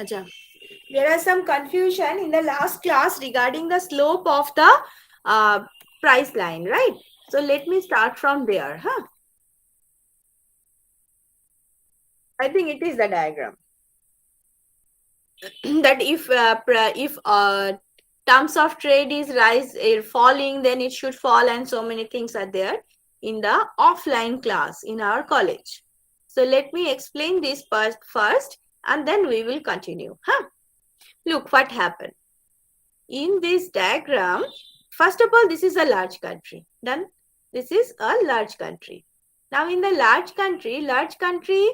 Acha. There are some confusion in the last class regarding the slope of the price line, right? So let me start from there. Huh? I think it is the diagram that if terms of trade is falling, then it should fall, and so many things are there in the offline class in our college. So let me explain this part first, and then we will continue. Huh? Look what happened. In this diagram, first of all, this is a large country. Then this is a large country. Now in the large country, the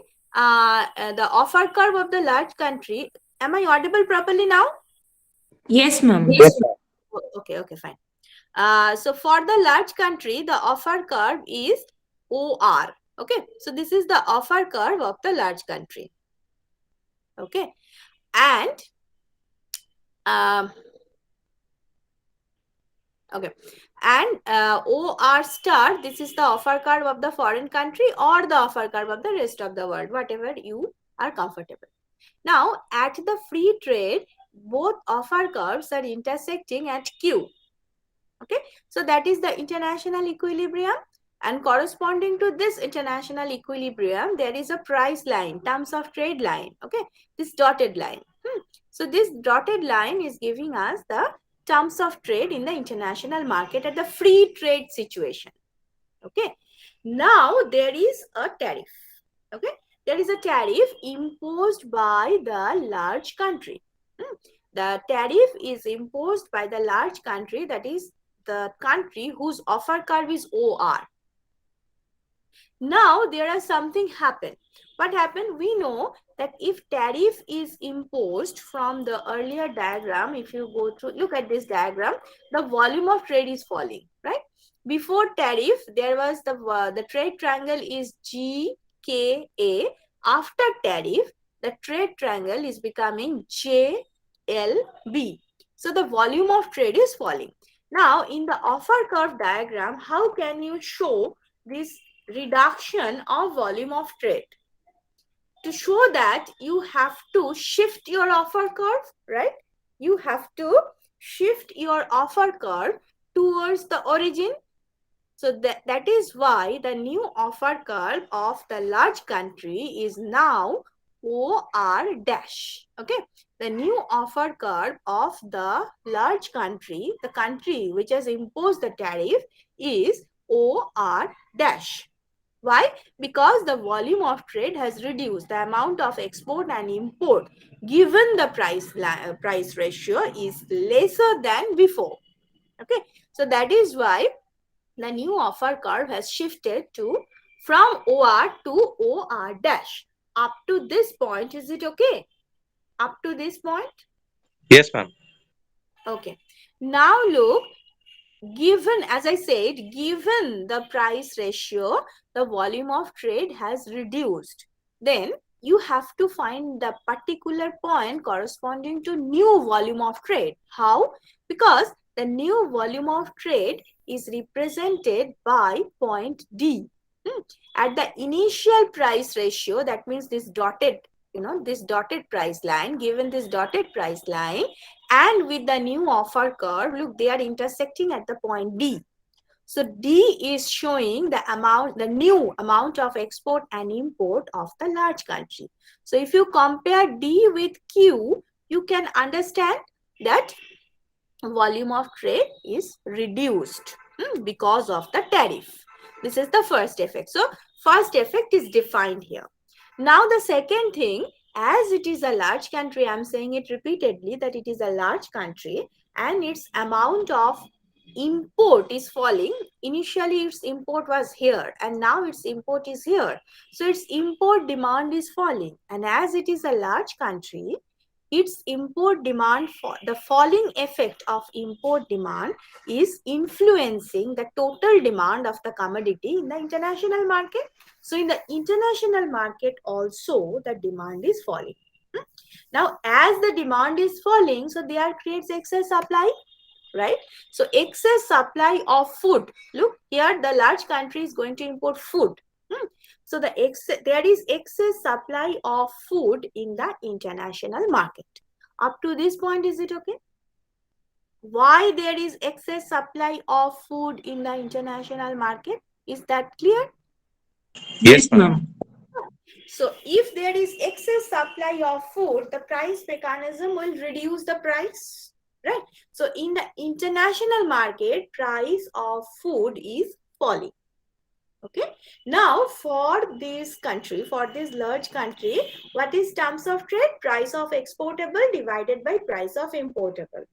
offer curve of the large country, am I audible properly now? Yes, ma'am. Yes, ma'am. Okay, fine. So for the large country, the offer curve is OR. Okay, so this is the offer curve of the large country. Okay, and um, okay, and OR star, this is the offer curve of the foreign country or the offer curve of the rest of the world, whatever you are comfortable. Now, at the free trade, both offer curves are intersecting at Q. Okay, so that is the international equilibrium, and corresponding to this international equilibrium, there is a price line, terms of trade line. Okay, this dotted line. So this dotted line is giving us the terms of trade in the international market at the free trade situation. Okay, now there is a tariff. Okay, there is a tariff imposed by the large country. The tariff is imposed by the large country, that is the country whose offer curve is OR. Now there are something happened. What happened? We know that if tariff is imposed from the earlier diagram, if you go through, look at this diagram, the volume of trade is falling, right? Before tariff, there was the trade triangle is GKA. After tariff, the trade triangle is becoming JLB. So the volume of trade is falling. Now, in the offer curve diagram, how can you show this reduction of volume of trade? To show that, you have to shift your offer curve, right? You have to shift your offer curve towards the origin. So that is why the new offer curve of the large country is now OR dash. Okay, the new offer curve of the large country, the country which has imposed the tariff, is OR dash. Why? Because the volume of trade has reduced. The amount of export and import given the price ratio is lesser than before. Okay, so that is why the new offer curve has shifted from OR to OR dash. Up to this point, is it okay? Up to this point? Yes, ma'am. Okay. Now look, given, as I said, given the price ratio, the volume of trade has reduced. Then you have to find the particular point corresponding to new volume of trade. How? Because the new volume of trade is represented by point D. At the initial price ratio, that means this dotted, this dotted price line, given this dotted price line, and with the new offer curve, look, they are intersecting at the point D. So D is showing the new amount of export and import of the large country. So if you compare D with Q, you can understand that volume of trade is reduced because of the tariff. This is the first effect. So first effect is defined here. Now the second thing, as it is a large country, I'm saying it repeatedly that it is a large country and its amount of import is falling. Initially its import was here and now its import is here. So its import demand is falling, and as it is a large country, its import demand, for the falling effect of import demand is influencing the total demand of the commodity in the international market. So in the international market also the demand is falling. Now as the demand is falling, so there creates excess supply, right? So excess supply of food. Look here, the large country is going to import food. So there is excess supply of food in the international market. Up to this point, is it okay? Why there is excess supply of food in the international market? Is that clear? Yes, ma'am. So if there is excess supply of food, the price mechanism will reduce the price, right? So in the international market, price of food is falling. Okay. Now for this country, for this large country, what is terms of trade? Price of exportable divided by price of importable.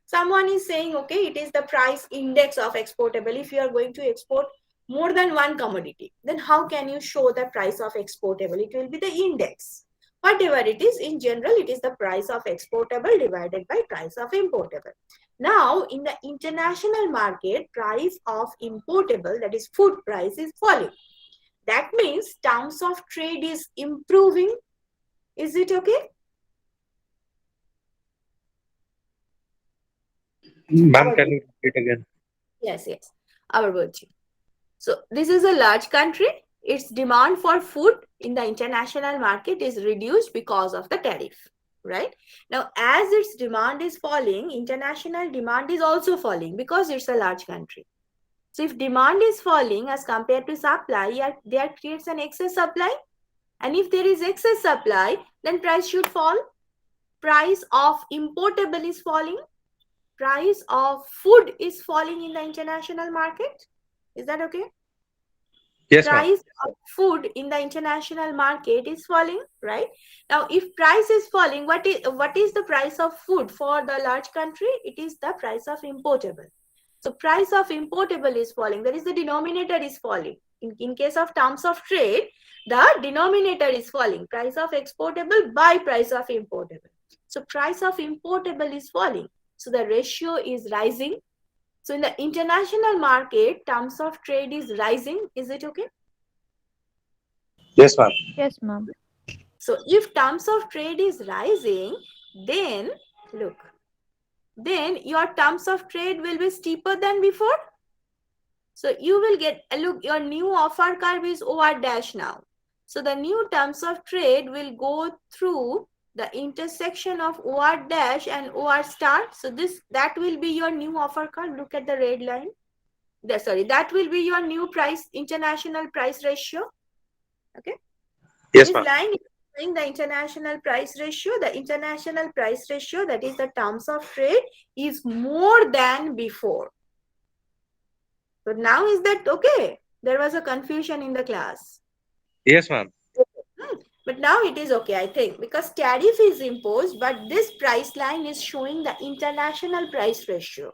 Someone is saying, okay, it is the price index of exportable. If you are going to export more than one commodity, then how can you show the price of exportable? It will be the index. Whatever it is, in general, it is the price of exportable divided by price of importable. Now, in the international market, price of importable, that is food price, is falling. That means terms of trade is improving. Is it okay? Ma'am, can you repeat again? Yes, yes. Our virtue. So this is a large country. Its demand for food in the international market is reduced because of the tariff, right? Now, as its demand is falling, international demand is also falling because it's a large country. So if demand is falling as compared to supply, there creates an excess supply. And if there is excess supply, then price should fall. Price of importable is falling. Price of food is falling in the international market. Is that okay? Yes, ma'am. Price of food in the international market is falling, right? Now, if price is falling, what is the price of food for the large country? It is the price of importable. So price of importable is falling. That is, the denominator is falling. In case of terms of trade, the denominator is falling. Price of exportable by price of importable. So price of importable is falling. So the ratio is rising. So in the international market, terms of trade is rising. Is it okay? Yes, ma'am. Yes, ma'am. So if terms of trade is rising, then look, then your terms of trade will be steeper than before. So you will get, look, your new offer curve is OR dash now. So the new terms of trade will go through the intersection of OR dash and OR star. So that will be your new offer curve. Look at the red line. That will be your new price, international price ratio. Okay. Yes, This ma'am. line is showing the international price ratio. The international price ratio, that is the terms of trade, is more than before. So now is that okay? There was a confusion in the class. Yes, ma'am. But now it is okay, I think, because tariff is imposed, but this price line is showing the international price ratio.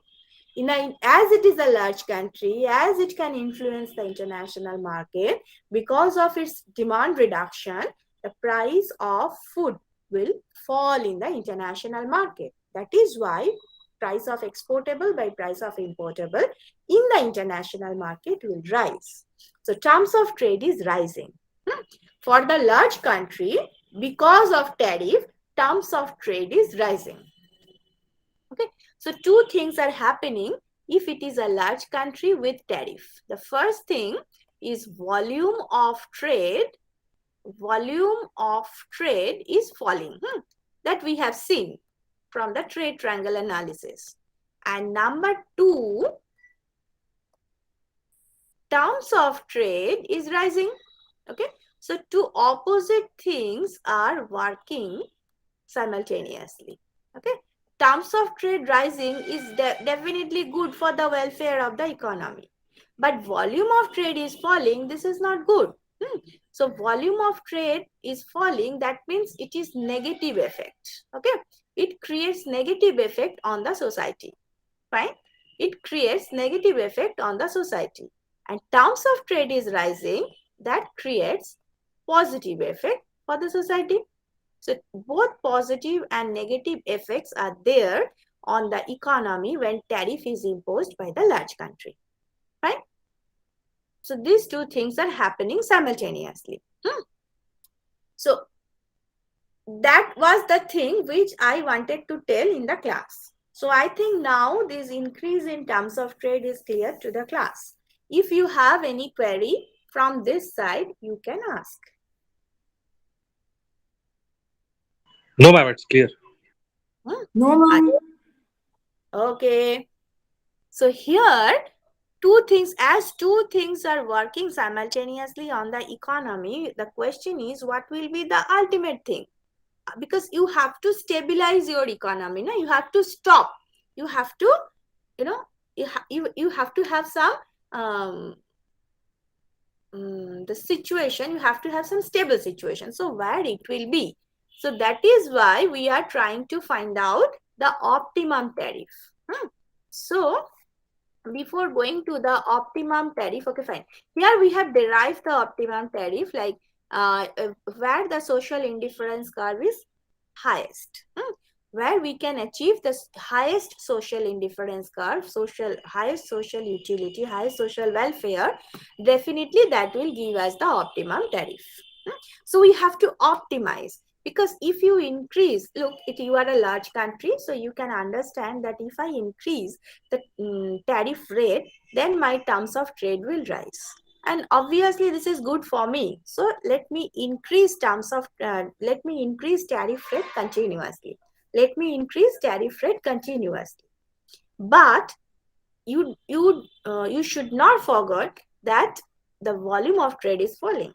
As it is a large country, as it can influence the international market, because of its demand reduction, the price of food will fall in the international market. That is why price of exportable by price of importable in the international market will rise. So terms of trade is rising. For the large country, because of tariff, terms of trade is rising. Okay, so two things are happening if it is a large country with tariff. The first thing is volume of trade is falling. That we have seen from the trade triangle analysis. And number two, terms of trade is rising. Okay, so two opposite things are working simultaneously. Okay, terms of trade rising is definitely good for the welfare of the economy, but volume of trade is falling. This is not good. So volume of trade is falling. That means it is negative effect. Okay, it creates negative effect on the society. Fine, it creates negative effect on the society. And terms of trade is rising. That creates positive effect for the society. So both positive and negative effects are there on the economy when tariff is imposed by the large country. Right? So these two things are happening simultaneously. So that was the thing which I wanted to tell in the class. So I think now this increase in terms of trade is clear to the class. If you have any query, from this side, you can ask. No, ma'am, it's clear. No, ma'am. Okay. So here, two things are working simultaneously on the economy, the question is, what will be the ultimate thing? Because you have to stabilize your economy, no? You have to stop. You have to, you have to have some the situation, you have to have some stable situation. So where it will be? So that is why we are trying to find out the optimum tariff. So before going to the optimum tariff, okay, fine. Here we have derived the optimum tariff, like where the social indifference curve is highest, where we can achieve the highest social indifference curve, highest social utility, highest social welfare, definitely that will give us the optimum tariff. So we have to optimize, because if you increase, look, you are a large country, so you can understand that if I increase the tariff rate, then my terms of trade will rise. And obviously this is good for me. So let me increase let me increase tariff rate continuously. Let me increase tariff rate continuously. But you should not forget that the volume of trade is falling.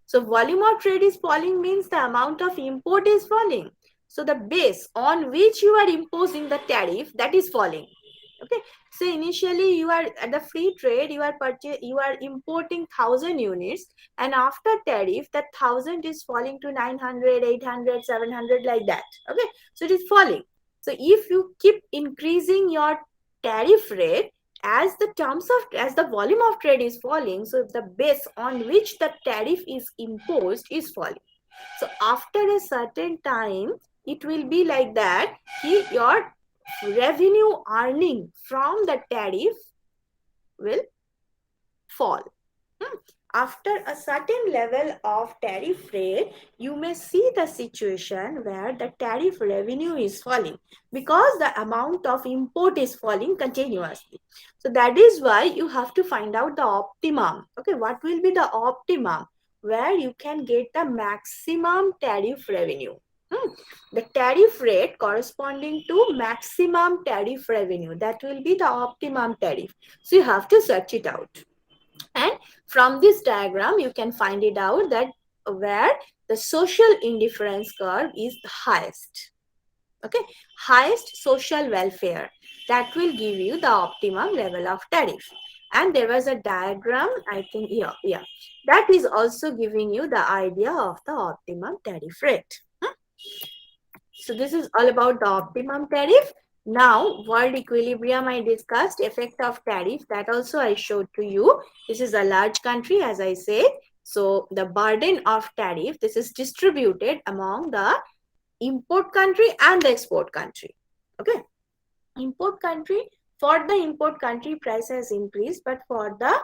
So volume of trade is falling means the amount of import is falling. So the base on which you are imposing the tariff, that is falling. Okay. So initially you are at the free trade, you are importing 1,000 units, and after tariff that 1,000 is falling to 900, 800, 700, like that. Okay. So it is falling. So if you keep increasing your tariff rate, as the volume of trade is falling, so the base on which the tariff is imposed is falling. So after a certain time, it will be like that, your revenue earning from the tariff will fall. After a certain level of tariff rate, you may see the situation where the tariff revenue is falling because the amount of import is falling continuously. So that is why you have to find out the optimum. Okay, what will be the optimum where you can get the maximum tariff revenue? The tariff rate corresponding to maximum tariff revenue, that will be the optimum tariff. So you have to search it out. And from this diagram, you can find it out that where the social indifference curve is the highest. Okay, highest social welfare, that will give you the optimum level of tariff. And there was a diagram, I think, yeah, that is also giving you the idea of the optimum tariff rate. So this is all about the optimum tariff. Now, world equilibrium I discussed, effect of tariff, that also I showed to you. This is a large country, as I said. So the burden of tariff, this is distributed among the import country and the export country. Okay. Import country, for the import country, price has increased, but for the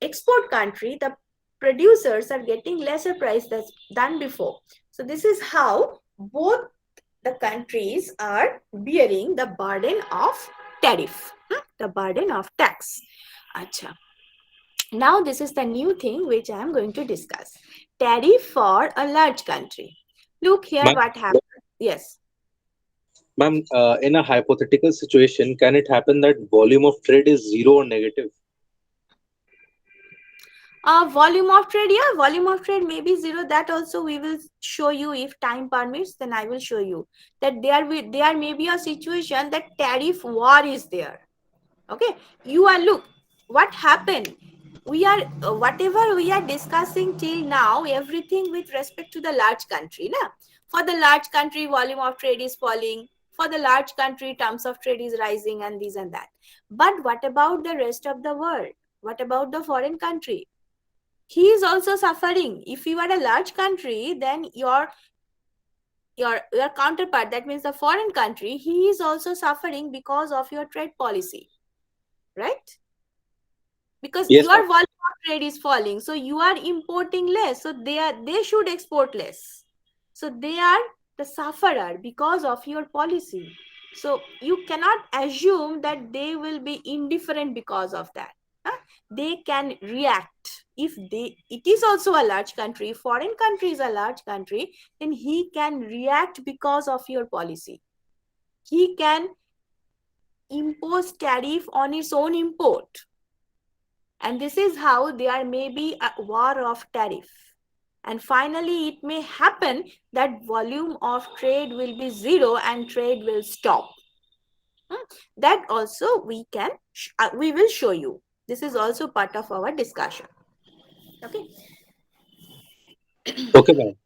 export country, the producers are getting lesser price than before. So this is how both the countries are bearing the burden of tariff, the burden of tax. Acha. Now this is the new thing which I am going to discuss. Tariff for a large country. Look here what happened. Yes. Ma'am, in a hypothetical situation, can it happen that volume of trade is zero or negative? Volume of trade, yeah, volume of trade may be zero. That also we will show you if time permits. Then I will show you that there may be a situation that tariff war is there. Okay, you are, look what happened. We are whatever we are discussing till now, everything with respect to the large country. Na? For the large country, volume of trade is falling. For the large country, terms of trade is rising, and this and that. But what about the rest of the world? What about the foreign country? He is also suffering. If you are a large country, then your counterpart, that means the foreign country, he is also suffering because of your trade policy, right? Because Yes, your ma'am. volume of trade is falling, so you are importing less, so they should export less, so they are the sufferer because of your policy. So you cannot assume that they will be indifferent because of that. They can react. if it is also a large country, foreign country is a large country, then he can react because of your policy. He can impose tariff on its own import. And this is how there may be a war of tariff. And finally, it may happen that volume of trade will be zero and trade will stop. That also we will show you. This is also part of our discussion. Okay. Okay, ma'am.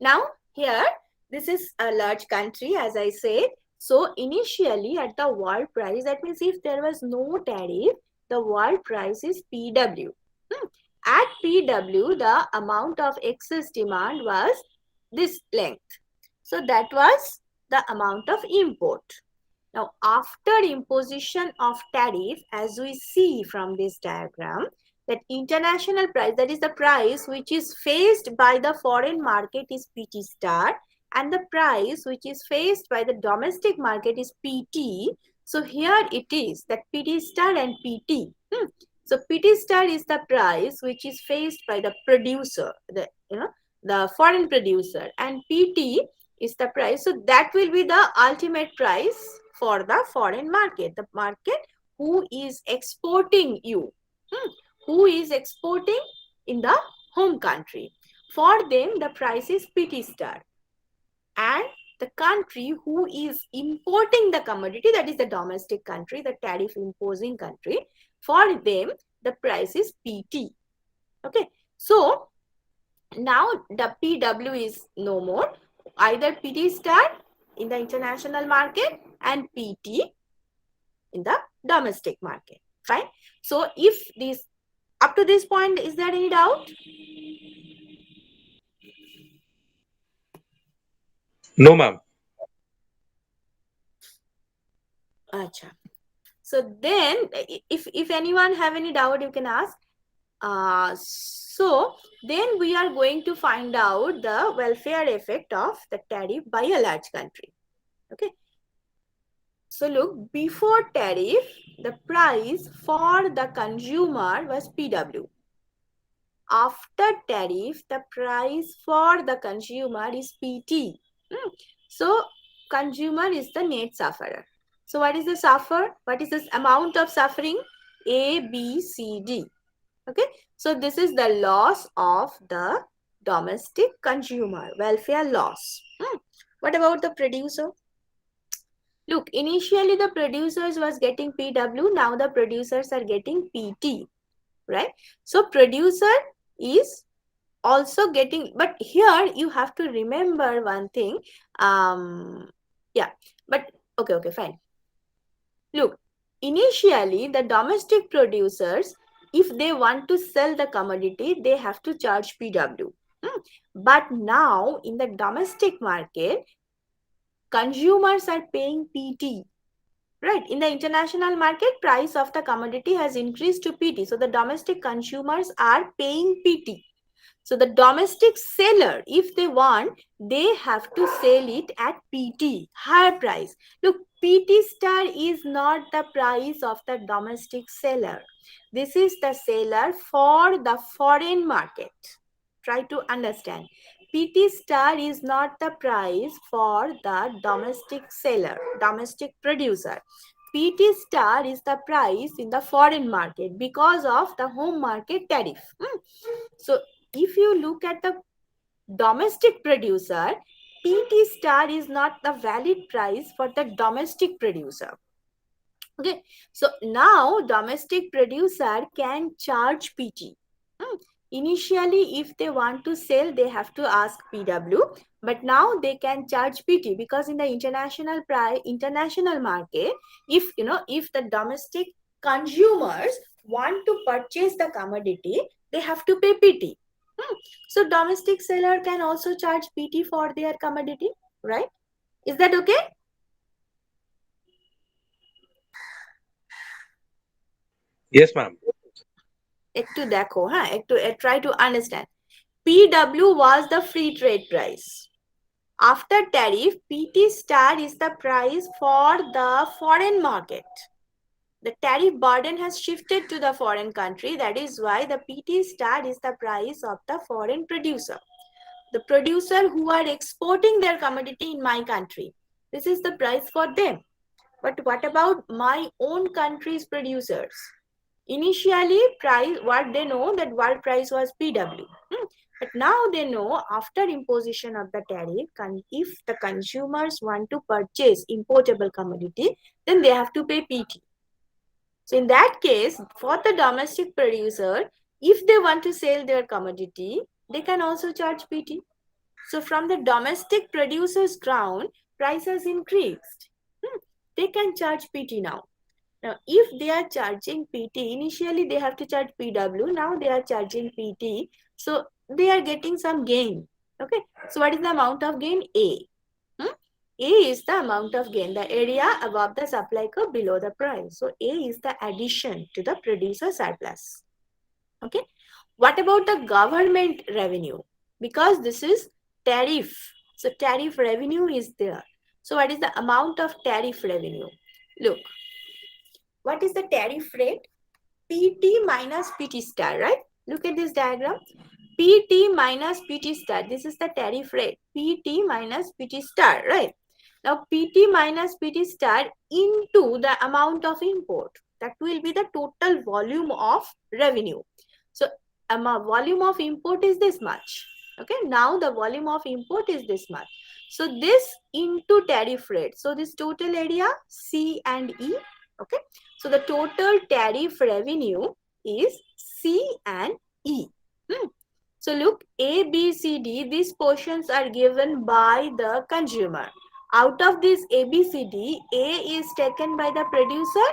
Now here, this is a large country, as I said. So initially at the world price, that means if there was no tariff, the world price is PW. At PW, the amount of excess demand was this length. So that was the amount of import. Now, after imposition of tariff, as we see from this diagram, that international price, that is the price which is faced by the foreign market, is PT star, and the price which is faced by the domestic market is PT. So here it is that PT star and PT. So PT star is the price which is faced by the producer, the foreign producer, and PT is the price. So that will be the ultimate price for the foreign market, the market who is exporting you, who is exporting in the home country. For them, the price is PT star. And the country who is importing the commodity, that is the domestic country, the tariff imposing country, for them, the price is PT. Okay. So, now the PW is no more. Either PT star in the international market and PT in the domestic market. Fine. So if this, up to this point, is there any doubt? No, ma'am. Acha. So then, if anyone have any doubt, you can ask. So then we are going to find out the welfare effect of the tariff by a large country. Okay. So look, before tariff, the price for the consumer was PW. After tariff, the price for the consumer is PT. So consumer is the net sufferer. So what is the suffer? What is this amount of suffering? A, B, C, D. Okay. So this is the loss of the domestic consumer, welfare loss. What about the producer? Look, initially the producers was getting PW, now the producers are getting PT, right? So producer is also getting, but here you have to remember one thing. Yeah, but okay, fine. Look, initially the domestic producers, if they want to sell the commodity, they have to charge PW. But now in the domestic market, consumers are paying PT. Right. In the international market, price of the commodity has increased to PT. So the domestic consumers are paying PT. So the domestic seller, if they want, they have to sell it at PT, higher price. Look, PT star is not the price of the domestic seller. This is the seller for the foreign market. Try to understand. PT star is not the price for the domestic seller, domestic producer. PT star is the price in the foreign market because of the home market tariff. So if you look at the domestic producer, PT star is not the valid price for the domestic producer. Okay, so now domestic producer can charge PT. Initially, if they want to sell, they have to ask PW, but now they can charge PT because in the international market, if the domestic consumers want to purchase the commodity, they have to pay PT. So domestic seller can also charge PT for their commodity, right? Is that okay? Yes, ma'am. Try to understand. PW was the free trade price. After tariff, PT star is the price for the foreign market. The tariff burden has shifted to the foreign country. That is why the PT star is the price of the foreign producer. The producer who are exporting their commodity in my country. This is the price for them. But what about my own country's producers? Initially, price what they know that world price was PW. But now they know after imposition of the tariff, if the consumers want to purchase importable commodity, then they have to pay PT. So in that case, for the domestic producer, if they want to sell their commodity, they can also charge PT. So from the domestic producer's ground, price has increased. They can charge PT now. Now, if they are charging PT, initially they have to charge PW, now they are charging PT. So they are getting some gain. Okay. So what is the amount of gain? A. A is the amount of gain, the area above the supply curve below the price. So A is the addition to the producer surplus. Okay. What about the government revenue? Because this is tariff. So tariff revenue is there. So what is the amount of tariff revenue? Look, what is the tariff rate? PT minus PT star, right? Look at this diagram. PT minus PT star. This is the tariff rate. PT minus PT star, right? Now, PT minus PT star into the amount of import. That will be the total volume of revenue. So, volume of import is this much. Okay, now the volume of import is this much. So, this into tariff rate. So, this total area C and E. Okay, so the total tariff revenue is C and E. So look, A, B, C, D, these portions are given by the consumer. Out of this A, B, C, D, A is taken by the producer,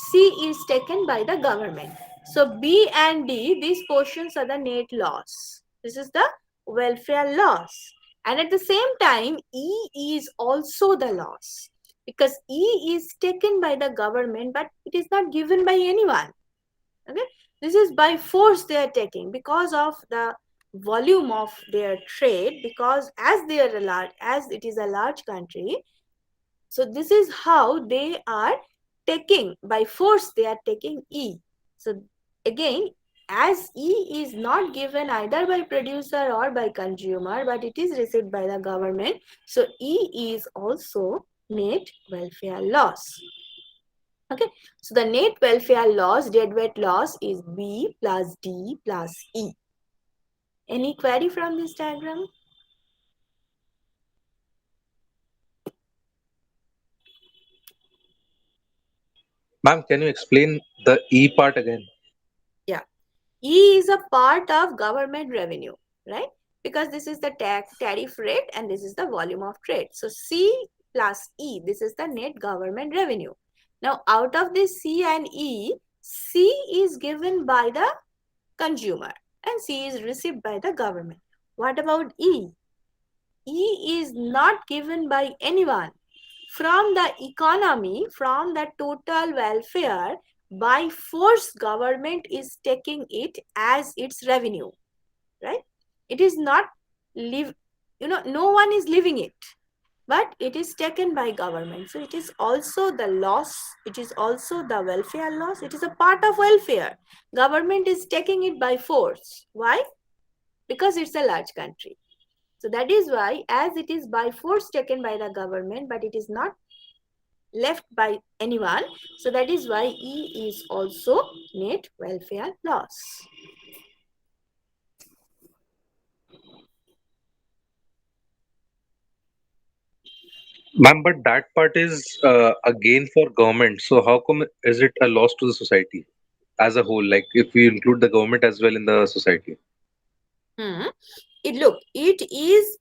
C is taken by the government. So B and D, these portions are the net loss. This is the welfare loss. And at the same time, E is also the loss. Because E is taken by the government, but it is not given by anyone. Okay, this is by force they are taking because of the volume of their trade. Because as they are as it is a large country, so this is how they are taking by force. They are taking E. So again, as E is not given either by producer or by consumer, but it is received by the government. So E is also net welfare loss. Okay, so the net welfare loss, deadweight loss is B plus D plus E. Any query from this diagram? Ma'am, can you explain the E part again? Yeah, E is a part of government revenue, right? Because this is the tariff rate and this is the volume of trade. So C plus E, this is the net government revenue. Now out of this C and E, C is given by the consumer and C is received by the government. What about E? E is not given by anyone. From the economy, from the total welfare, by force government is taking it as its revenue, right? It is not no one is living it, but it is taken by government. So it is also the loss, it is also the welfare loss, it is a part of welfare. Government is taking it by force. Why? Because it's a large country. So that is why, as it is by force taken by the government, but it is not left by anyone. So that is why E is also net welfare loss. Ma'am, but that part is a gain for government. So how come is it a loss to the society as a whole? Like if we include the government as well in the society. It is,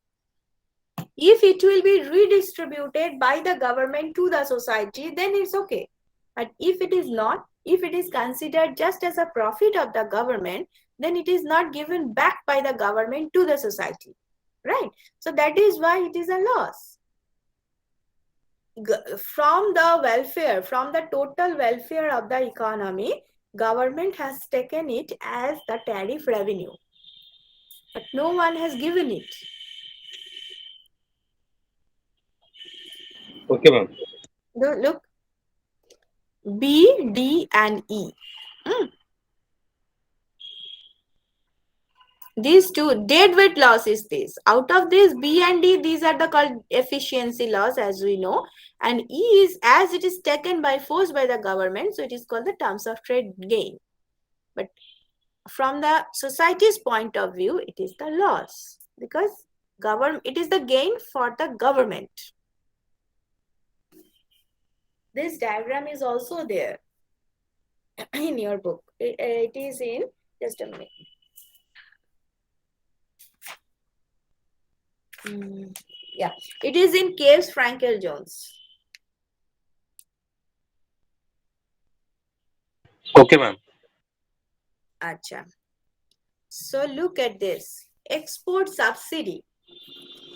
if it will be redistributed by the government to the society, then it's okay. But if it is not, if it is considered just as a profit of the government, then it is not given back by the government to the society, right? So that is why it is a loss. From the welfare, from the total welfare of the economy, government has taken it as the tariff revenue, but no one has given it. Okay, ma'am. Look, B, D, and E. These two deadweight laws is this. Out of this, B and D, these are the called efficiency laws, as we know. And E is as it is taken by force by the government, so it is called the terms of trade gain. But from the society's point of view, it is the loss, because it is the gain for the government. This diagram is also there in your book. It is in, just a minute. Yeah, it is in Caves Frankel Jones. Okay, ma'am. Acha. So look at this. Export subsidy.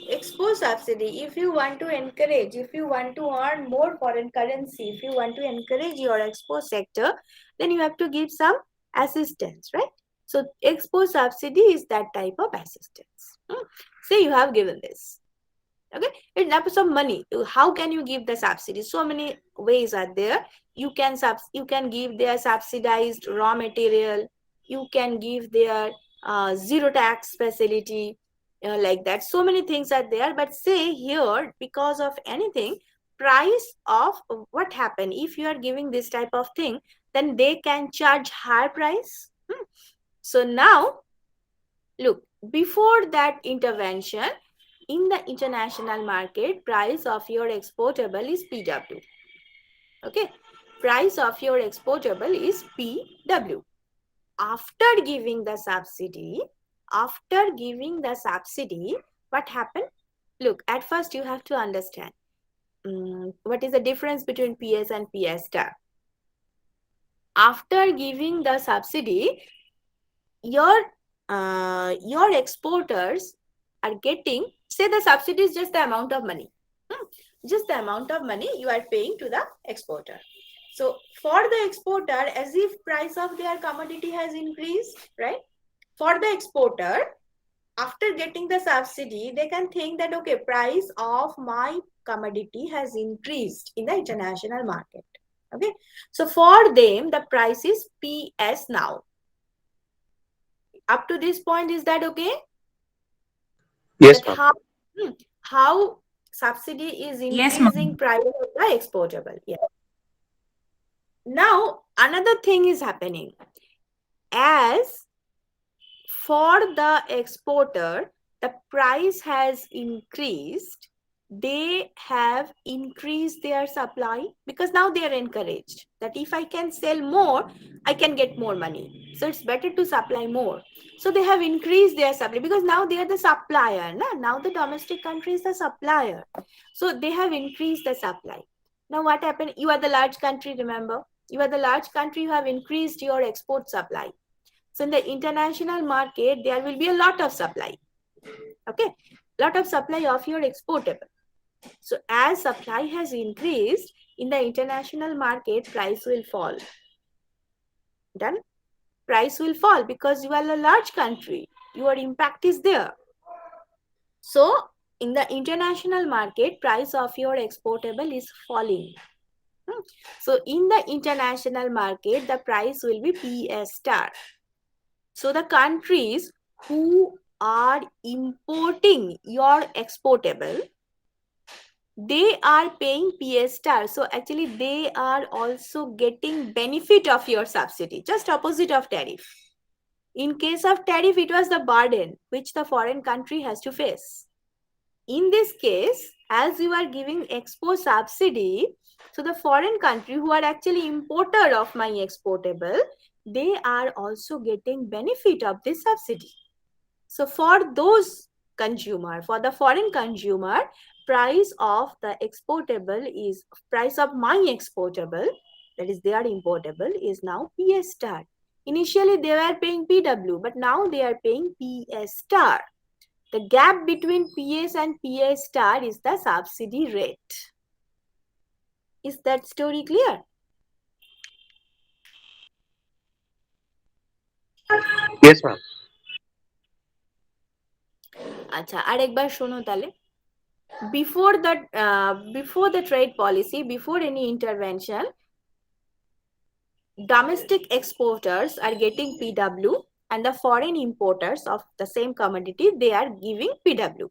Export subsidy, if you want to encourage, if you want to earn more foreign currency, if you want to encourage your export sector, then you have to give some assistance, right? So export subsidy is that type of assistance. Say you have given this. Okay, it's not some money. How can you give the subsidy? So many ways are there. You can give their subsidized raw material. You can give their zero tax facility, like that. So many things are there. But say here, because of anything, price of what happened, if you are giving this type of thing, then they can charge higher price. So now, look, before that intervention, in the international market, price of your exportable is PW. Okay, price of your exportable is PW. After giving the subsidy, what happened? Look, at first you have to understand what is the difference between PS and PS star. After giving the subsidy, your exporters are getting, say the subsidy is just the amount of money. Just the amount of money you are paying to the exporter. So for the exporter, as if price of their commodity has increased, right? For the exporter, after getting the subsidy, they can think that, okay, price of my commodity has increased in the international market. Okay, so for them, the price is PS now. Up to this point, is that okay? Yes, That ma'am. how subsidy is increasing price of the exportable. Yeah. Now another thing is happening. As for the exporter, the price has increased. They have increased their supply, because now they are encouraged that if I can sell more, I can get more money. So it's better to supply more. So they have increased their supply, because now they are the supplier. Now the domestic country is the supplier. So they have increased the supply. Now what happened? You are the large country, remember? You are the large country, you have increased your export supply. So in the international market, there will be a lot of supply. Okay, lot of supply of your exportable. So as supply has increased in the international market, price will fall. Done? Price will fall because you are a large country. Your impact is there. So in the international market, price of your exportable is falling. So in the international market, the price will be PS star. So the countries who are importing your exportable, they are paying PS star. So actually they are also getting benefit of your subsidy, just opposite of tariff. In case of tariff, it was the burden which the foreign country has to face. In this case, as you are giving export subsidy, so the foreign country who are actually importer of my exportable, they are also getting benefit of this subsidy. So for those consumer, for the foreign consumer, price of the exportable is, price of my exportable, that is their importable, is now PS star. Initially they were paying PW, but now they are paying PS star. The gap between PS and PS star is the subsidy rate. Is that story clear? Yes, ma'am. আচ্ছা আরেকবার শোনো তাহলে before the trade policy, before any intervention, domestic exporters are getting PW and the foreign importers of the same commodity, they are giving PW.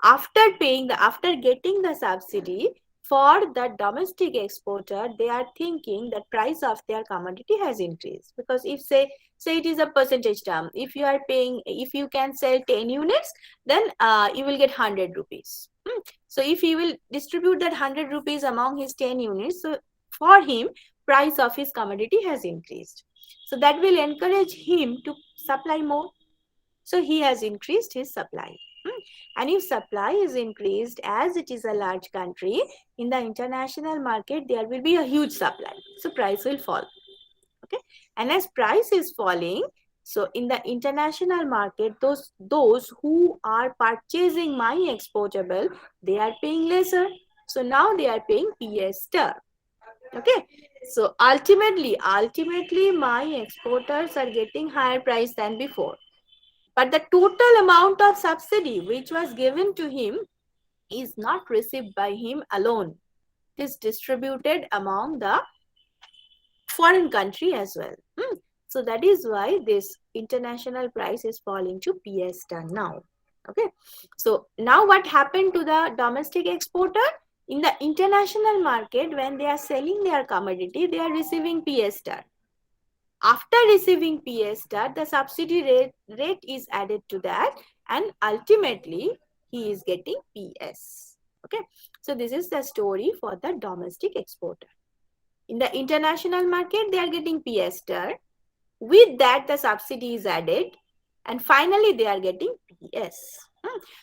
After getting the subsidy, for the domestic exporter, they are thinking that price of their commodity has increased, because if say it is a percentage term, if you are paying, if you can sell 10 units, then you will get 100 rupees. So if he will distribute that 100 rupees among his 10 units, so for him price of his commodity has increased, so that will encourage him to supply more, so he has increased his supply. And if supply is increased, as it is a large country, in the international market there will be a huge supply, so price will fall. Okay, and as price is falling, so in the international market, those who are purchasing my exportable, they are paying lesser, so now they are paying PS star. Okay, so ultimately my exporters are getting higher price than before, but the total amount of subsidy which was given to him is not received by him alone. It is distributed among the foreign country as well. So that is why this international price is falling to PS ton now. Okay. So now what happened to the domestic exporter? In the international market, when they are selling their commodity, they are receiving PS star. After receiving PS star, the subsidy rate is added to that, and ultimately he is getting PS. Okay. So this is the story for the domestic exporter. In the international market, they are getting PS star. With that, the subsidy is added, and finally they are getting PS.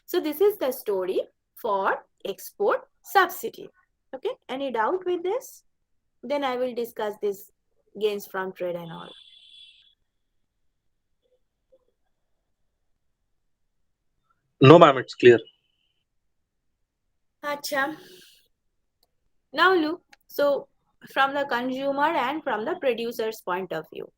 So this is the story for export subsidy. Okay, any doubt with this? Then I will discuss this gains from trade and all. No, ma'am, it's clear. Acha. Now look, so from the consumer and from the producer's point of view.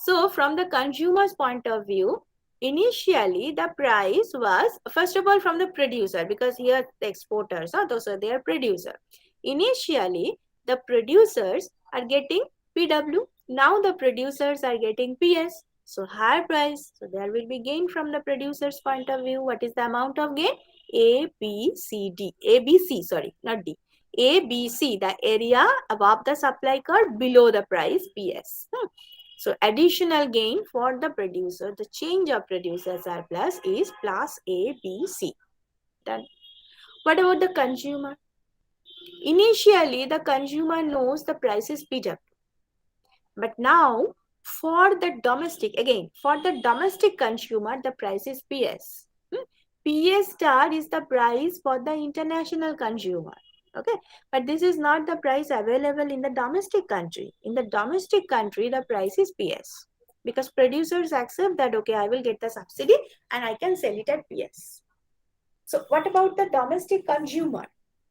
So from the consumer's point of view, initially the price was, first of all, from the producer, because here the exporters are those are their producer. Initially the producers are getting PW, now the producers are getting PS, so higher price, so there will be gain from the producer's point of view. What is the amount of gain? ABC, sorry, not D. ABC, the area above the supply curve, below the price PS. So additional gain for the producer, the change of producer surplus is plus ABC. Done. What about the consumer? Initially, the consumer knows the price is PW. But now, for the domestic, again, for the domestic consumer, the price is PS. PS star is the price for the international consumer. Okay, but this is not the price available in the domestic country. In the domestic country, the price is PS, because producers accept that, okay, I will get the subsidy and I can sell it at PS. So what about the domestic consumer?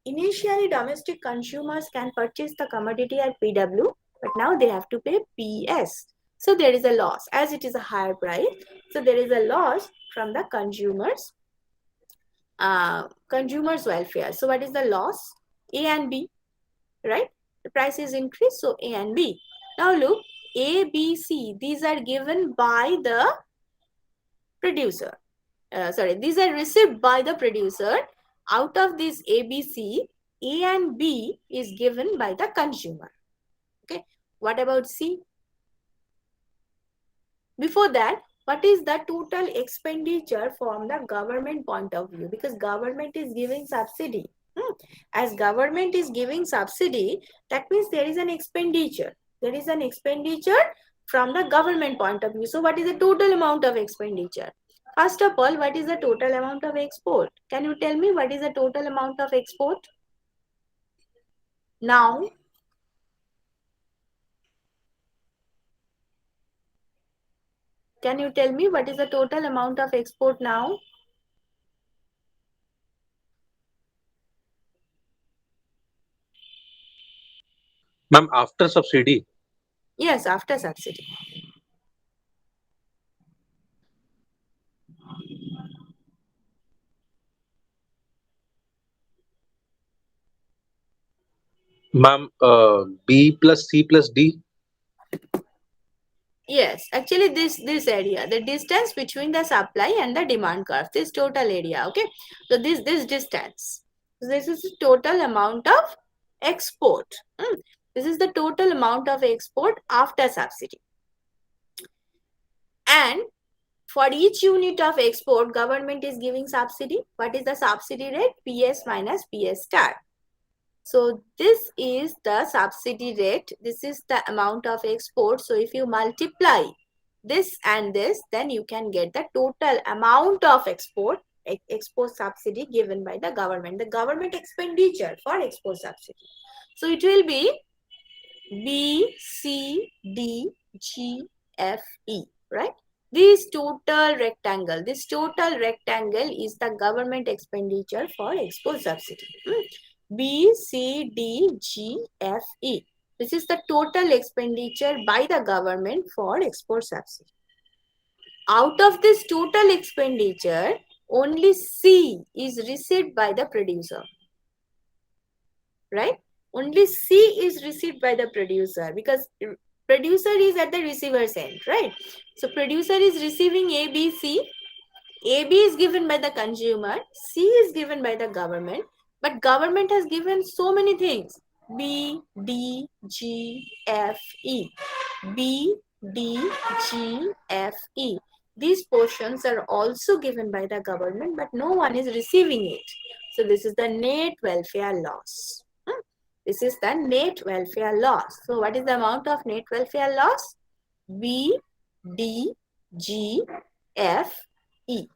Initially, domestic consumers can purchase the commodity at PW, but now they have to pay PS. So there is a loss, as it is a higher price. So there is a loss from the consumers welfare. So what is the loss? A and B, right? The price is increased, so A and B. Now look, A, B, C, these are given by the producer. These are received by the producer. Out of this A, B, C, A and B is given by the consumer. Okay, what about C? Before that, what is the total expenditure from the government point of view? Because government is giving subsidy. As government is giving subsidy, that means there is an expenditure. There is an expenditure from the government point of view. So what is the total amount of expenditure? First of all, what is the total amount of export? Can you tell me what is the total amount of export? Now, can you tell me what is the total amount of export now? Ma'am, after subsidy, Yes, after subsidy. ma'am, B plus C plus D. Yes, actually this area, the distance between the supply and the demand curve, this total area, okay? So this distance, this is the total amount of export. This is the total amount of export after subsidy. And for each unit of export, government is giving subsidy. What is the subsidy rate? PS minus PS star. So this is the subsidy rate. This is the amount of export. So if you multiply this and this, then you can get the total amount of export subsidy given by the government expenditure for export subsidy. So it will be B, C, D, G, F, E, right? This total rectangle is the government expenditure for export subsidy. B, C, D, G, F, E. This is the total expenditure by the government for export subsidy. Out of this total expenditure, only C is received by the producer, right? Only C is received by the producer because producer is at the receiver's end, right? So producer is receiving A, B, C. A, B is given by the consumer, C is given by the government, but government has given so many things. B, D, G, F, E. B, D, G, F, E. These portions are also given by the government, but no one is receiving it. So this is the net welfare loss. This is the net welfare loss. So what is the amount of net welfare loss? B, D, G, F, E.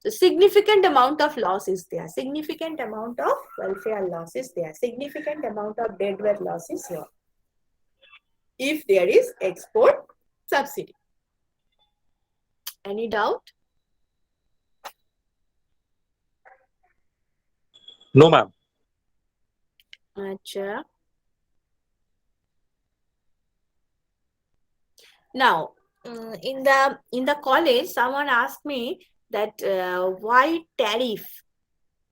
So significant amount of loss is there. Significant amount of welfare loss is there. Significant amount of deadweight loss is here. If there is export subsidy. Any doubt? No, ma'am. Achha. Now, in the college, someone asked me that why tariff?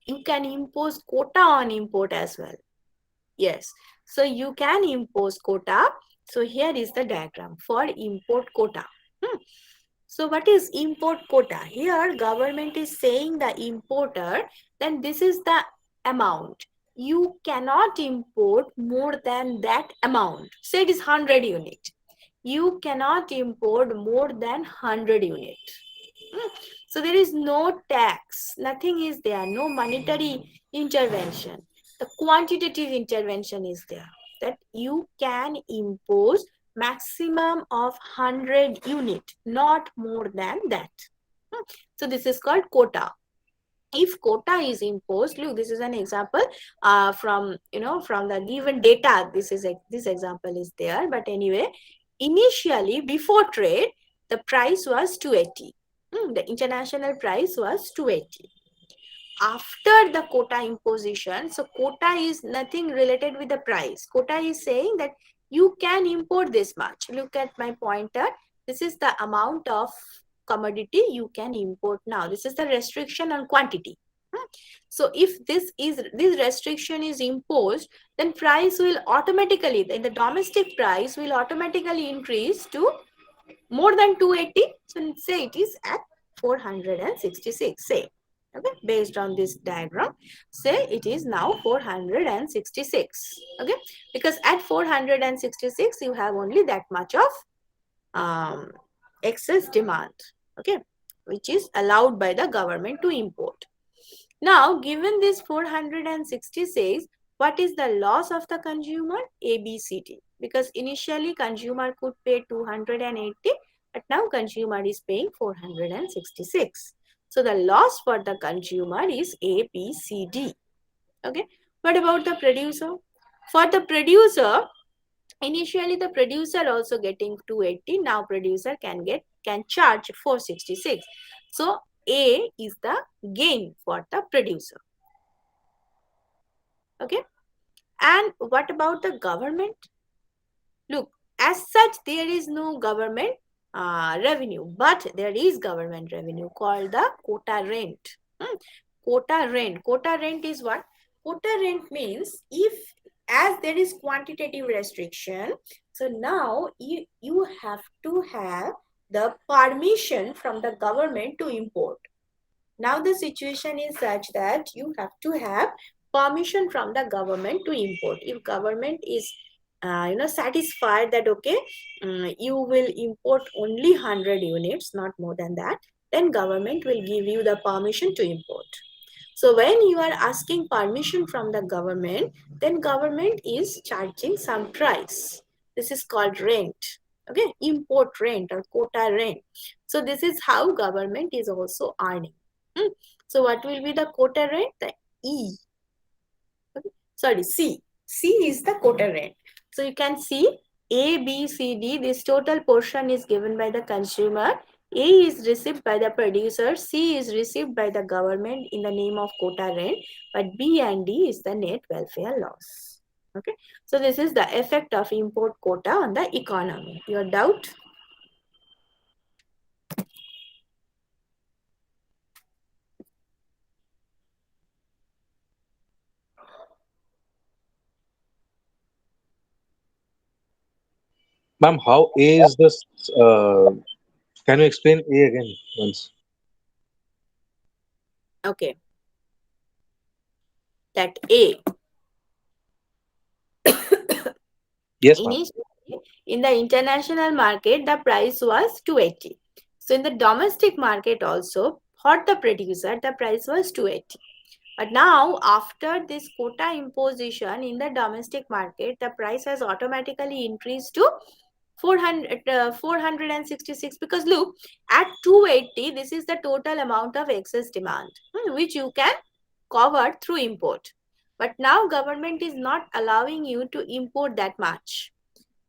You can impose quota on import as well. Yes, so you can impose quota. So here is the diagram for import quota. So what is import quota? Here government is saying the importer, then this is the amount. You cannot import more than that amount. Say it is 100 unit. You cannot import more than 100 unit. So there is no tax, nothing is there, no monetary intervention. The quantitative intervention is there, that you can impose maximum of 100 unit, not more than that. So this is called quota. If quota is imposed, look, this is an example from the given data. This example is there, but anyway, initially before trade, the price was 280. The international price was 280. After the quota imposition, so quota is nothing related with the price. Quota is saying that you can import this much. Look at my pointer. This is the amount of commodity you can import now. This is the restriction on quantity. So if this restriction is imposed, then price will automatically, the domestic price will automatically increase to more than 280. So say it is at 466, say. Okay, based on this diagram, say it is now 466. Okay, because at 466 you have only that much of excess demand. Okay, which is allowed by the government to import. Now, given this 466, what is the loss of the consumer? ABCD. Because initially consumer could pay 280, but now consumer is paying 466. So the loss for the consumer is ABCD. Okay. What about the producer? For the producer, initially the producer also getting 280. Now producer can charge 466. So A is the gain for the producer. Okay. And what about the government? Look, as such, there is no government revenue, but there is government revenue called the quota rent. Quota rent. Quota rent is what? Quota rent means if as there is quantitative restriction, so now you have to have the permission from the government to import. Now the situation is such that you have to have permission from the government to import. If government is satisfied that okay, you will import only 100 units, not more than that, then government will give you the permission to import. So when you are asking permission from the government, then government is charging some price. This is called rent. Okay, import rent or quota rent. So this is how government is also earning. So what will be the quota rent? The E. Okay. Sorry, C. C is the quota rent. So you can see A, B, C, D. This total portion is given by the consumer. A is received by the producer. C is received by the government in the name of quota rent. But B and D is the net welfare loss. Okay. So this is the effect of import quota on the economy. Your doubt? Ma'am, how A is this? Can you explain A again once? Okay. That A. Yes, ma'am. Initially, in the international market, the price was 280. So in the domestic market also, for the producer, the price was 280. But now, after this quota imposition in the domestic market, the price has automatically increased to 466, because look, at 280, this is the total amount of excess demand, which you can cover through import. But now government is not allowing you to import that much.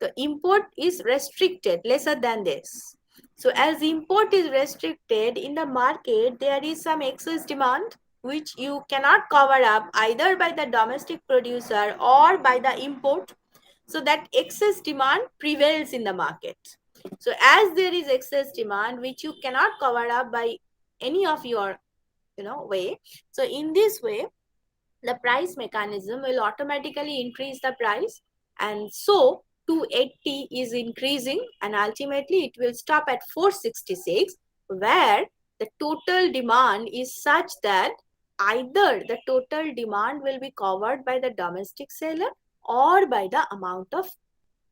The import is restricted lesser than this. So as import is restricted in the market, there is some excess demand which you cannot cover up either by the domestic producer or by the import. So that excess demand prevails in the market. So as there is excess demand which you cannot cover up by any of your way, so in this way the price mechanism will automatically increase the price, and so 280 is increasing, and ultimately it will stop at 466, where the total demand is such that either the total demand will be covered by the domestic seller or by the amount of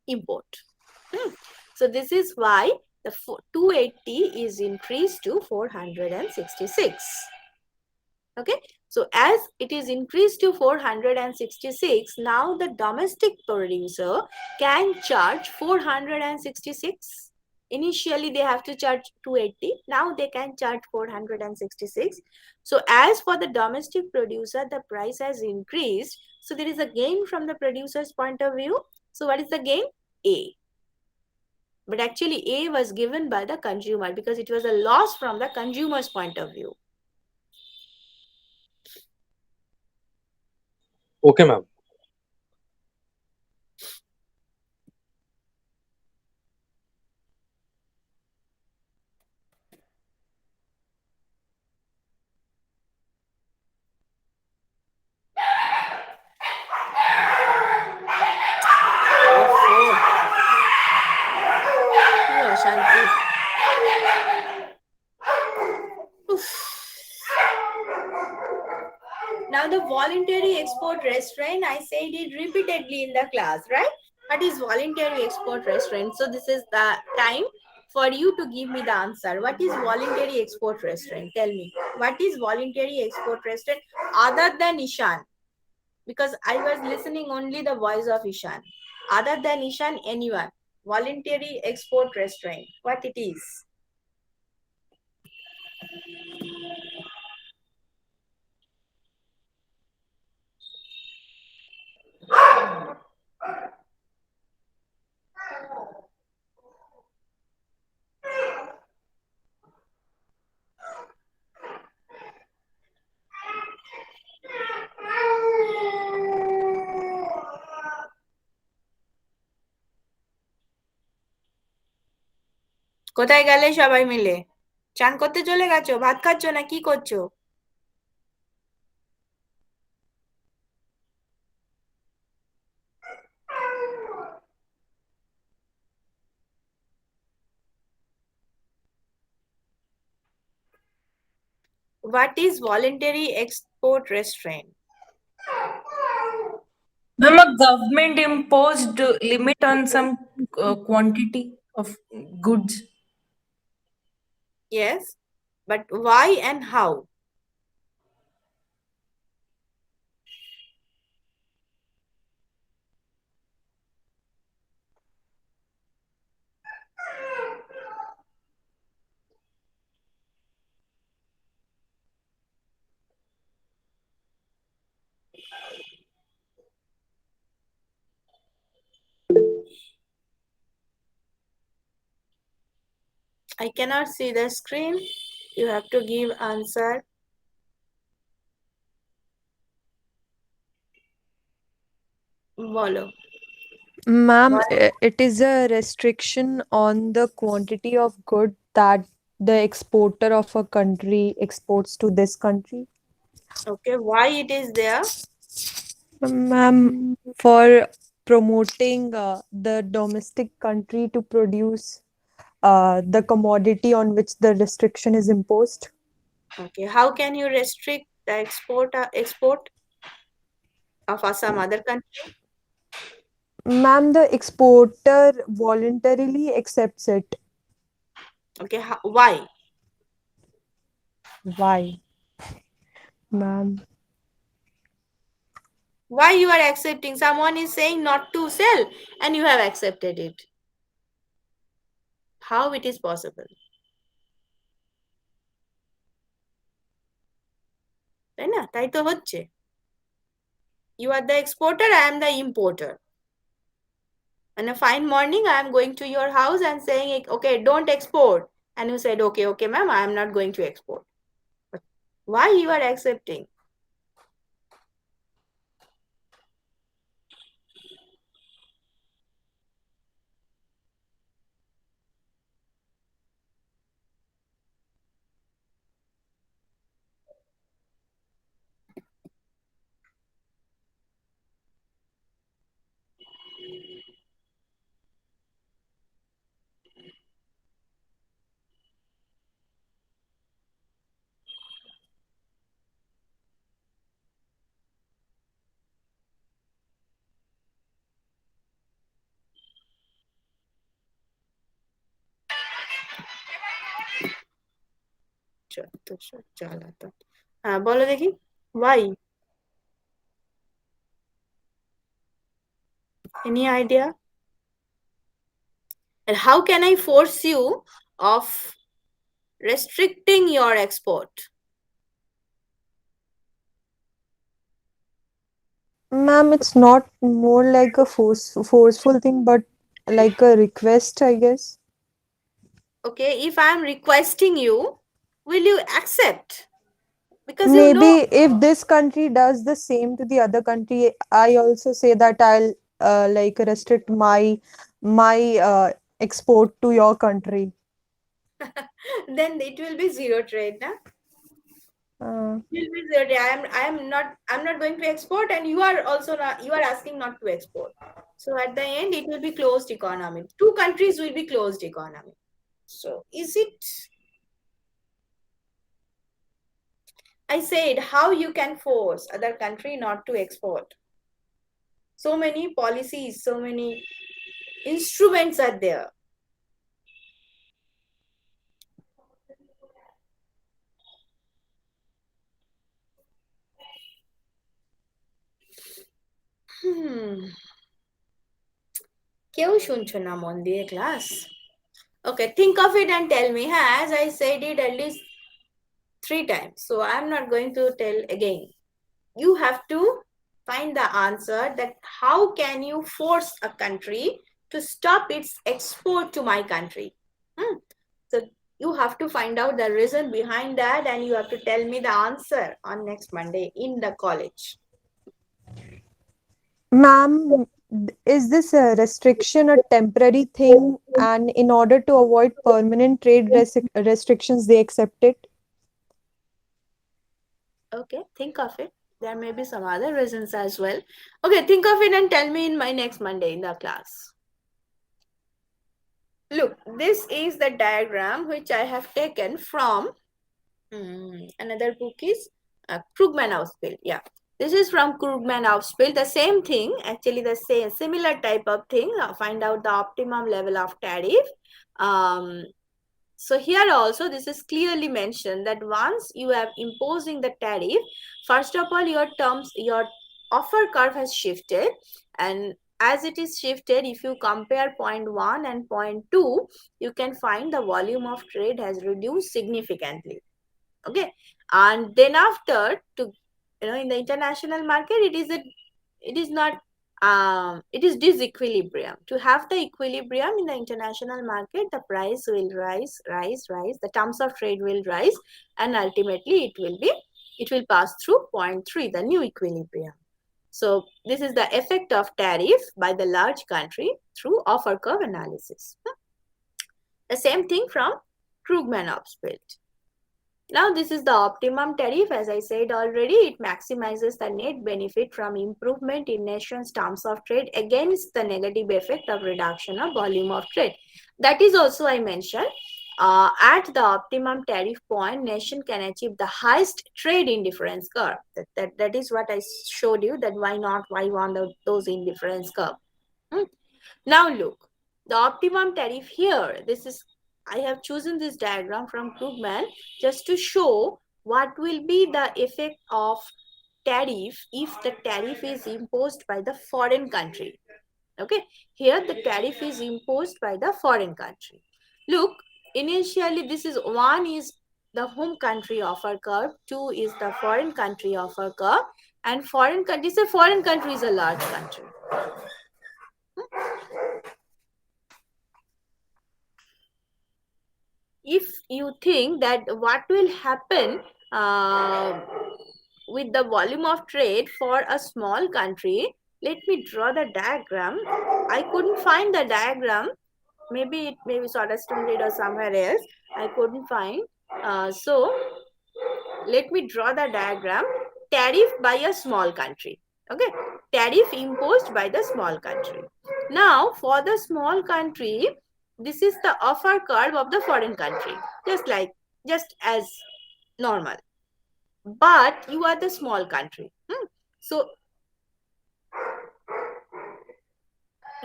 import. So this is why the 280 is increased to 466. Okay, so as it is increased to 466, now the domestic producer can charge 466. Initially they have to charge 280, now they can charge 466. So as for the domestic producer, the price has increased, so there is a gain from the producer's point of view. So what is the gain? A. But actually A was given by the consumer because it was a loss from the consumer's point of view. Okay, ma'am. Now the voluntary export restraint, I said it repeatedly in the class, right? What is voluntary export restraint? So this is the time for you to give me the answer. What is voluntary export restraint? Tell me. What is voluntary export restraint other than Ishan? Because I was listening only the voice of Ishan. Other than Ishan, anyone. Voluntary export restraint. What it is? কোথায় গেলে সবাই মিলে? চান করতে চলে গেছো? ভাত খাচ্ছ না কি করছো? What is voluntary export restraint? Ma'am, a government imposed limit on some quantity of goods. Yes, but why and how? I cannot see the screen. You have to give answer. Bolo. Ma'am, Why? it is a restriction on the quantity of good that the exporter of a country exports to this country. Okay, why it is there? Ma'am, for promoting the domestic country to produce the commodity on which the restriction is imposed. Okay, how can you restrict the export of some other country? Ma'am, the exporter voluntarily accepts it. Okay, why? Why, ma'am? Why you are accepting? Someone is saying not to sell and you have accepted it. How it is possible? তাই না? তাই তো হচ্ছে। You are the exporter, I am the importer. On a fine morning, I am going to your house and saying, okay, don't export. And you said, okay, okay, ma'am, I am not going to export. But why you are accepting? হ্যাঁ বলো দেখি why? Any idea? And how can I force you of restricting your export? Ma'am, it's not more like a forceful thing, but like a request, I guess. Okay, if I am requesting you, will you accept? Because you know, Maybe if this country does the same to the other country, I also say that I'll like restrict my export to your country. then it will be zero trade, na? Uh, It will be zero trade. I'm not going to export, and you are also not. You are asking not to export. So at the end, it will be closed economy. Two countries will be closed economy. So is it? I said how you can force other country not to export. So many policies, so many instruments are there. কেউ শুনছো না মন দিয়ে class? Okay, think of it and tell me. As I said it at least 3 times, so I'm not going to tell again. You have to find the answer that how can you force a country to stop its export to my country. So you have to find out the reason behind that and you have to tell me the answer on next Monday in the college. Ma'am, is this a restriction a temporary thing, and in order to avoid permanent trade restrictions, they accept it? Okay, think of it. There may be some other reasons as well. Okay, think of it and tell me in my next Monday in the class. Look, this is the diagram which I have taken from Another book is Krugman-Ausspiel. Yeah, this is from Krugman-Ausspiel. The same thing, actually the same similar type of thing. Find out the optimum level of tariff. So here also this is clearly mentioned that once you have imposing the tariff, first of all your offer curve has shifted, and as it is shifted, if you compare point 1 and point 2, you can find the volume of trade has reduced significantly. Okay, and then after, to in the international market, it is not it is disequilibrium. To have the equilibrium in the international market, the price will rise, the terms of trade will rise, and ultimately it will pass through point 3, the new equilibrium. So this is the effect of tariff by the large country through offer curve analysis. The same thing from Krugman-Ausspiel. Now this is the optimum tariff. As I said already, it maximizes the net benefit from improvement in nation's terms of trade against the negative effect of reduction of volume of trade. That is also I mentioned. At the optimum tariff point, nation can achieve the highest trade indifference curve. That is what I showed you, that why want those indifference curve. Now look, the optimum tariff here, I have chosen this diagram from Krugman just to show what will be the effect of tariff if the tariff is imposed by the foreign country. Okay, here the tariff is imposed by the foreign country. Look, initially this is 1 is the home country offer curve, 2 is the foreign country offer curve, and foreign country is a large country. If you think that what will happen with the volume of trade for a small country, let me draw the diagram. I couldn't find the diagram. Maybe it may be Soderstrom read or somewhere else. I couldn't find. So let me draw the diagram. Tariff by a small country. Okay, tariff imposed by the small country. Now for the small country, this is the offer curve of the foreign country, just as normal. But you are the small country. So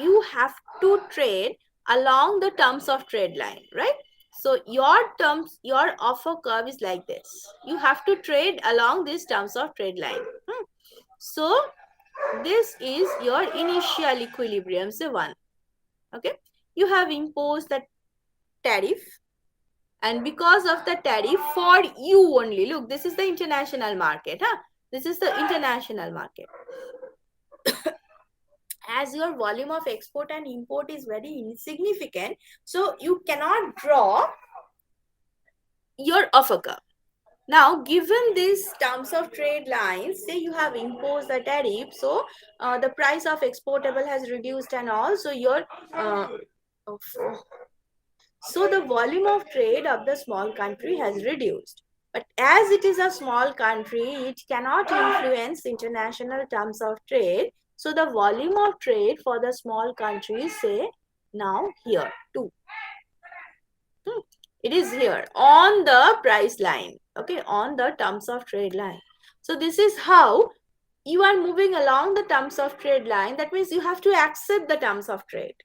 you have to trade along the terms of trade line, right? So your offer curve is like this. You have to trade along these terms of trade line. So this is your initial equilibrium, so 1. Okay, you have imposed the tariff, and because of the tariff for you only, look, this is the international market. This is the international market. As your volume of export and import is very insignificant, so you cannot draw your offer curve. Now, given these terms of trade lines, say you have imposed the tariff, so the price of exportable has reduced and also so the volume of trade of the small country has reduced. But as it is a small country, it cannot influence international terms of trade. So the volume of trade for the small country is, say, now here, 2. It is here on the price line, okay, on the terms of trade line. So this is how you are moving along the terms of trade line. That means you have to accept the terms of trade.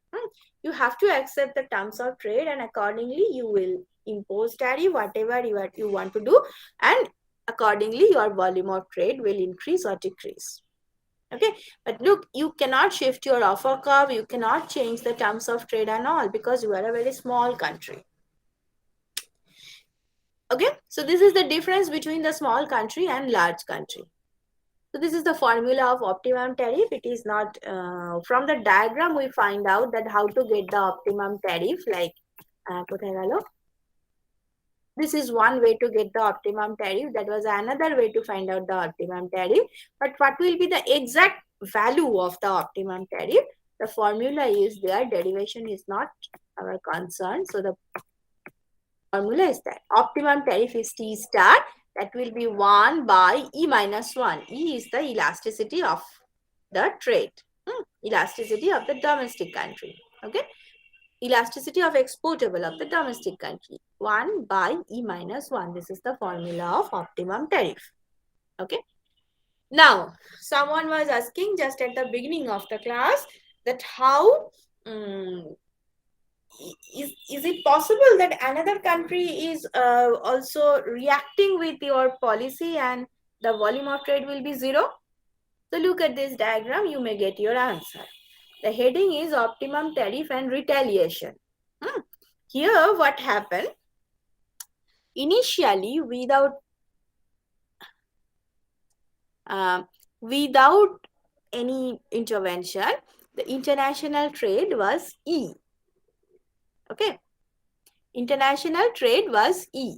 You have to accept the terms of trade, and accordingly you will impose tariff, whatever you want to do, and accordingly your volume of trade will increase or decrease. Okay, but look, you cannot shift your offer curve, you cannot change the terms of trade and all, because you are a very small country. Okay, so this is the difference between the small country and large country. So this is the formula of optimum tariff. It is not, from the diagram we find out that how to get the optimum tariff, like, this is one way to get the optimum tariff. That was another way to find out the optimum tariff. But what will be the exact value of the optimum tariff? The formula is there. Derivation is not our concern. So the formula is that optimum tariff is T star. That will be 1 by E minus 1. E is the elasticity of the trade, elasticity of the domestic country. Okay. elasticity of exportable of the domestic country. 1 by E minus 1. This is the formula of optimum tariff. Okay. Now, someone was asking just at the beginning of the class that how is it possible that another country is also reacting with your policy and the volume of trade will be zero? So look at this diagram, you may get your answer. The heading is optimum tariff and retaliation. Here what happened? Initially, without any intervention, the international trade was E. Okay. International trade was E.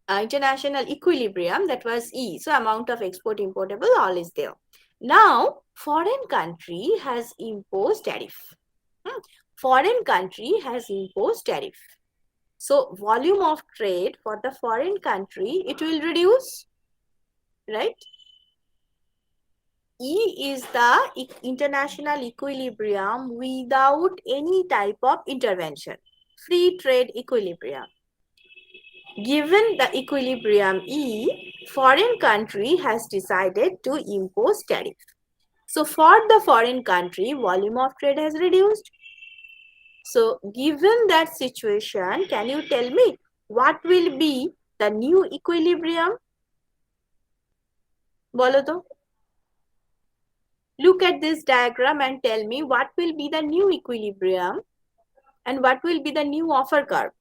International equilibrium, that was E. So amount of export importable, all is there. Now, foreign country has imposed tariff. Foreign country has imposed tariff. So volume of trade for the foreign country, it will reduce, right? E is the international equilibrium without any type of intervention. Free trade equilibrium. Given the equilibrium E, foreign country has decided to impose tariff. So for the foreign country, volume of trade has reduced. So given that situation, can you tell me what will be the new equilibrium? Bolo to. Look at this diagram and tell me what will be the new equilibrium and what will be the new offer curve.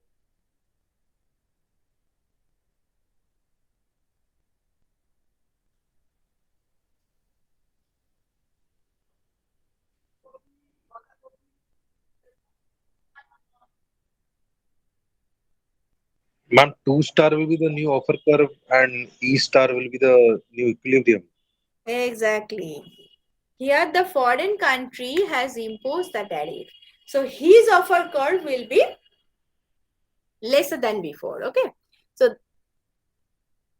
Ma'am, 2 star will be the new offer curve and E star will be the new equilibrium. Exactly. Here the foreign country has imposed the tariff. So his offer curve will be lesser than before. Okay. So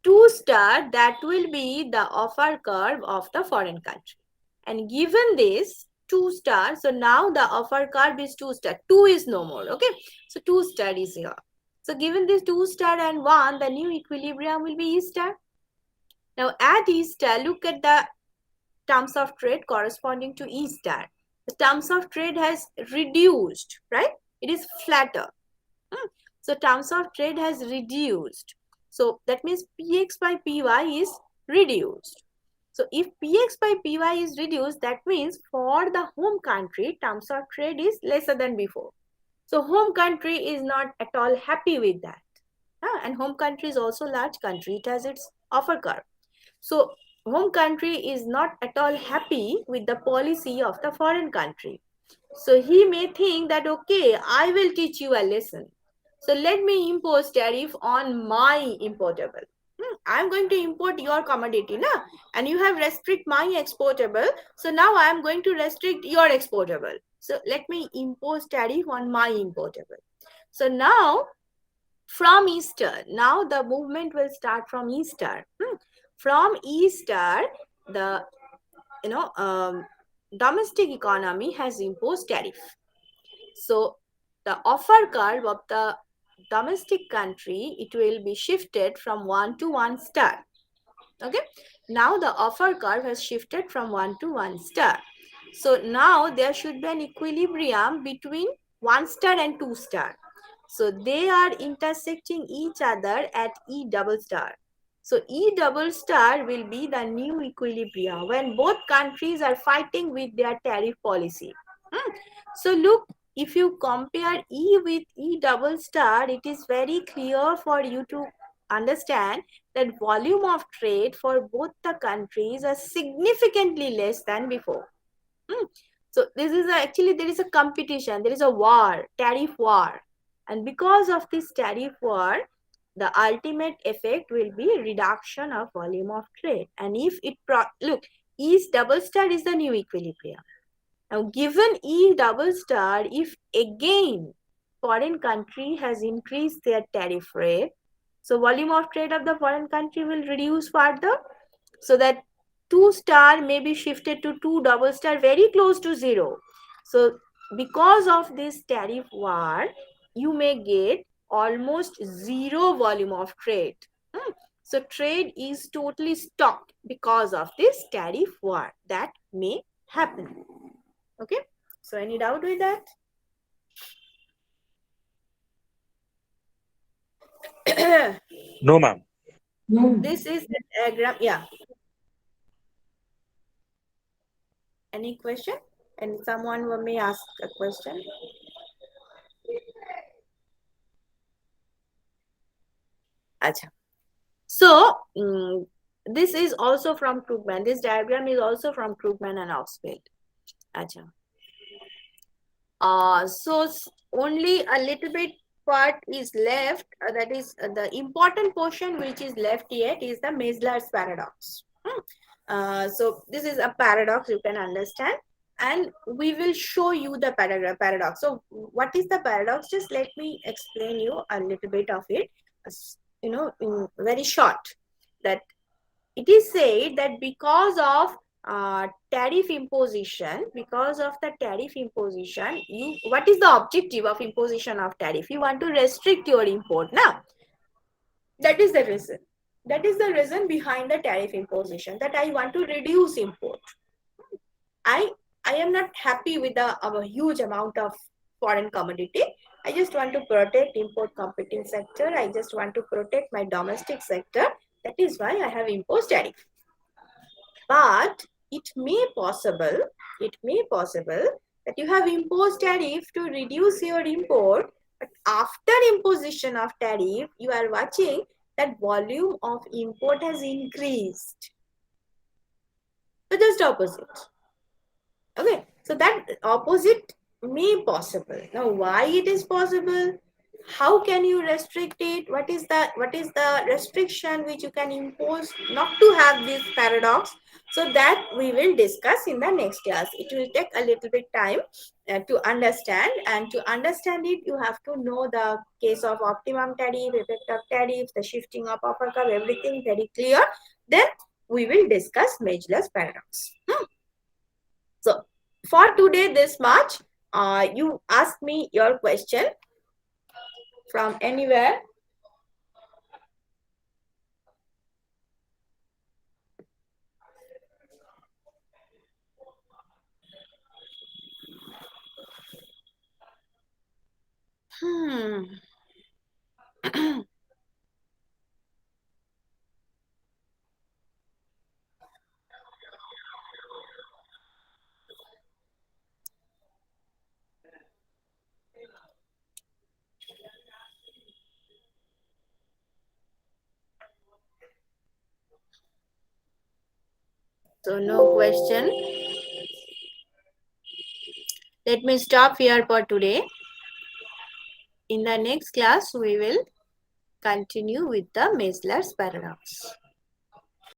2 star, that will be the offer curve of the foreign country. And given this 2 star, so now the offer curve is 2 star. 2 is no more. Okay. So 2 star is here. So given this 2 star and 1, the new equilibrium will be E star. Now at E star, look at the terms of trade corresponding to E star. The terms of trade has reduced, right? It is flatter. So terms of trade has reduced. So that means Px by Py is reduced. So if Px by Py is reduced, that means for the home country, terms of trade is lesser than before. So home country is not at all happy with that. And home country is also large country. It has its offer curve. So home country is not at all happy with the policy of the foreign country. So he may think that, okay, I will teach you a lesson. So let me impose tariff on my importable. I'm going to import your commodity, na? And you have restrict my exportable. So now I am going to restrict your exportable. So let me impose tariff on my importable. So now from Easter, now the movement will start from Easter. From Easter, the domestic economy has imposed tariff. So the offer curve of the domestic country, it will be shifted from 1 to 1 star. Okay. Now the offer curve has shifted from 1 to 1 star. So now there should be an equilibrium between 1 star and 2 star. So they are intersecting each other at E double star. So E double star will be the new equilibrium when both countries are fighting with their tariff policy. So look, if you compare E with E double star, it is very clear for you to understand that volume of trade for both the countries are significantly less than before. So this is actually there is a competition, there is a war, tariff war. And because of this tariff war, the ultimate effect will be reduction of volume of trade. And if it, look, E double star is the new equilibrium. Now, given E double star, if again foreign country has increased their tariff rate, so volume of trade of the foreign country will reduce further, so that 2 star may be shifted to 2 double star very close to 0. So because of this tariff war, you may get almost zero volume of trade. So trade is totally stopped because of this tariff war. That may happen. Okay. So any doubt with that? No, ma'am. No. This is the diagram. Yeah. Any question? And someone may ask a question. Acha. So this is also from Krugman. This diagram is also from Krugman and Oxford. Acha. So only a little bit part is left. That is the important portion which is left yet is the Mazlar's paradox. So this is a paradox you can understand, and we will show you the paradox. So what is the paradox? Just let me explain you a little bit of it. In very short, that it is said that because of tariff imposition, what is the objective of imposition of tariff? You want to restrict your import. Now, that is the reason. That is the reason behind the tariff imposition, that I want to reduce import. I am not happy with a huge amount of foreign commodity. I just want to protect import competing sector. I just want to protect my domestic sector. That is why I have imposed tariff. But it may possible that you have imposed tariff to reduce your import, but after imposition of tariff, you are watching that volume of import has increased. So just opposite. Okay, so that opposite may possible. Now, why it is possible? How can you restrict it? What is the restriction which you can impose not to have this paradox? So that we will discuss in the next class. It will take a little bit time to understand, and to understand it you have to know the case of optimum tariff, effect of tariffs, the shifting of upper curve, everything very clear. Then we will discuss Mazlar's paradox. So for today this much. You ask me your question from anywhere. So no question. Let me stop here for today. In the next class, we will continue with the Mazlar's paradox.